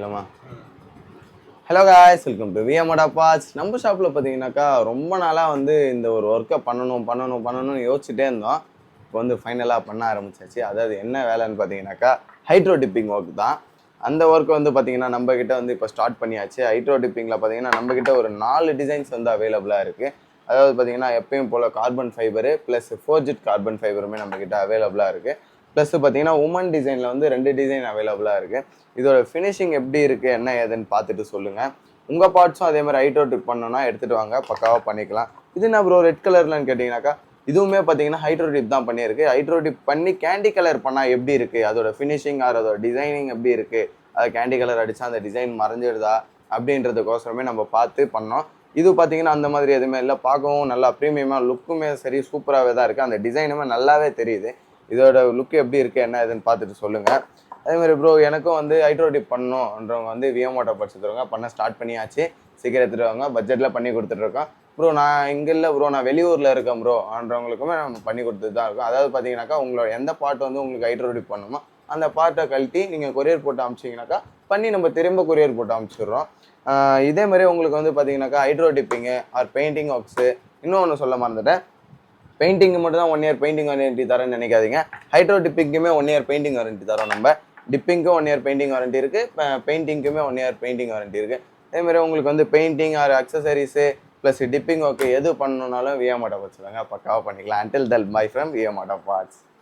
இல்லைம்மா. Hello guys, welcome to VMODA parts. நம்ம ஷாப்பில் பார்த்தீங்கன்னாக்கா ரொம்ப நாளாக வந்து இந்த ஒரு ஒர்க்கை பண்ணணும்னு யோசிச்சுட்டே இருந்தோம். இப்போ வந்து ஃபைனலாக பண்ண ஆரம்பிச்சாச்சு. அதாவது என்ன வேலைன்னு பார்த்தீங்கன்னாக்கா ஹைட்ரோ டிப்பிங் ஒர்க் தான். அந்த ஒர்க் வந்து பார்த்தீங்கன்னா நம்மக்கிட்ட வந்து இப்போ ஸ்டார்ட் பண்ணியாச்சு. ஹைட்ரோ டிப்பிங்கில் பார்த்தீங்கன்னா நம்மக்கிட்ட ஒரு 4 டிசைன்ஸ் வந்து அவைலபிளாக இருக்குது. அதாவது பார்த்தீங்கன்னா எப்பயும் போல் கார்பன் ஃபைபரு ப்ளஸ் ஃபோர்ஜிட் கார்பன் ஃபைபருமே நம்மக்கிட்ட அவைலபிளாக இருக்குது. ப்ளஸ் பார்த்தீங்கன்னா உமன் டிசைனில் வந்து 2 டிசைன் அவைலபிளாக இருக்குது. இதோட ஃபினிஷிங் எப்படி இருக்குது என்ன ஏதுன்னு பார்த்துட்டு சொல்லுங்கள். உங்கள் பார்ட்ஸும் அதே மாதிரி ஹைட்ரோ டிப் பண்ணணும்னா எடுத்துகிட்டு வாங்க, பக்காவாக பண்ணிக்கலாம். இது என்ன ப்ரோ ரெட் கலர்லன்னு கேட்டிங்கனாக்கா, இதுவுமே பார்த்தீங்கன்னா ஹைட்ரோ டிப் தான் பண்ணியிருக்கு. ஹைட்ரோ டிப் பண்ணி கேண்டி கலர் பண்ணால் எப்படி இருக்குது, அதோட ஃபினிஷிங் அதோட டிசைனிங் எப்படி இருக்குது, அதை கேண்டி கலர் அடித்தா அந்த டிசைன் மறைஞ்சிடுதா அப்படின்றதுக்கோசரமே நம்ம பார்த்து பண்ணோம். இது பார்த்தீங்கன்னா அந்த மாதிரி எதுவுமே இல்லை, பார்க்கவும் நல்லா ப்ரீமியமாக லுக்குமே சரி சூப்பராகவே தான் இருக்குது. அந்த டிசைனுமே நல்லாவே தெரியுது. இதோட லுக்கு எப்படி இருக்குது என்ன ஏதுன்னு பார்த்துட்டு சொல்லுங்கள். அதேமாதிரி ப்ரோ எனக்கும் வந்து ஹைட்ரோ டிப் பண்ணணுன்றவங்க வந்து விஎம்ஓடா படிச்சுருவாங்க, பண்ண ஸ்டார்ட் பண்ணியாச்சு. சீக்கிரம் எடுத்துகிட்டு வாங்க, பட்ஜெட்டில் பண்ணி கொடுத்துட்ருக்கோம். ப்ரோ நான் இங்கே இல்லை ப்ரோ, நான் வெளியூரில் இருக்கேன் ப்ரோ ஆன்றவங்களுக்குமே நம்ம பண்ணி கொடுத்துட்டு தான் இருக்கோம். அதாவது பார்த்தீங்கன்னாக்கா உங்களோட எந்த பார்ட் வந்து உங்களுக்கு ஹைட்ரோ டிப் பண்ணணுமோ அந்த பார்ட்டை கழட்டி நீங்கள் கொரியர் போட்டு அனுப்பிச்சிங்கனாக்கா பண்ணி நம்ம திரும்ப கொரியர் போட்டு அனுப்பிச்சிடுறோம். இதே மாதிரி உங்களுக்கு வந்து பார்த்தீங்கன்னாக்கா ஹைட்ரோ டிப்பிங்கு ஆர் பெயிண்டிங் ஒர்க்ஸு, இன்னொன்று சொல்ல மறந்துட்டேன், பெயிண்டிங்கு மட்டும் தான் 1 இயர் பெயிண்டிங் வாரண்டி தரேன்னு நினைக்காதீங்க. ஹைட்ரோ டிப்பிங்குமே 1 இயர் பெயிண்டிங் வாரண்டி தரோம். நம்ம டிப்பிங்க்கும் 1 இயர் பெயிண்டிங் வாரண்டி இருக்குது, பெயிண்டிங்க்குமே 1 இயர் பெயிண்டிங் வாரண்டி இருக்குது. அதேமாதிரி உங்களுக்கு வந்து painting or accessories plus dipping work எது பண்ணணுன்னாலும் விஎம்ஓடா வச்சுருவாங்க, பக்காவாக பண்ணிக்கலாம். Until then bye from VMODA parts.